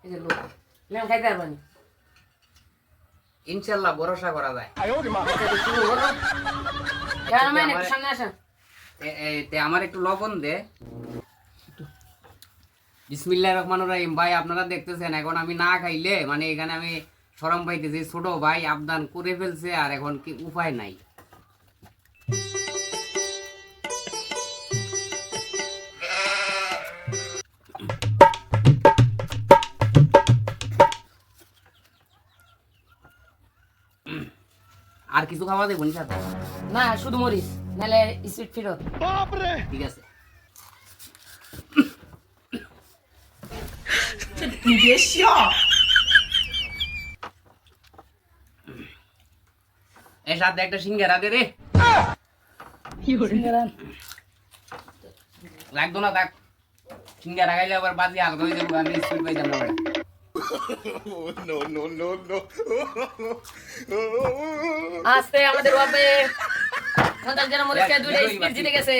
এই যে লোক লেম খাইতে পারবানি ইনশাআল্লাহ ভরসা করা যায়। শুরু হলো ক্যামেরাম্যান একটু সামনে আসেন তে আমার একটু লবণ দে। বিসমিল্লাহির রহমানির রহিম। ভাই আপনারা দেখতেছেন এখন আমি না খাইলে মানে এখানে আমি শরম পাইতেছি। ছোট ভাই আবদান করে ফেলছে আর এখন কি উপায় নাই। আর কিছু খাওয়া দেবো নি সাথে? না শুধু মরিস নাহলে স্পিড ফিরত ঠিক আছে। এর সাথে একটা সিঙ্গারা দে রে। লাগতো না থাক। সিঙ্গারা খাইলে আবার বাজি হালকা হয়ে যাবো, আমি স্পিড পাই যাবো। আজকে আমাদের বাপে সন্তান যেন মরিস দুইটা স্পিড জিতে গেছে।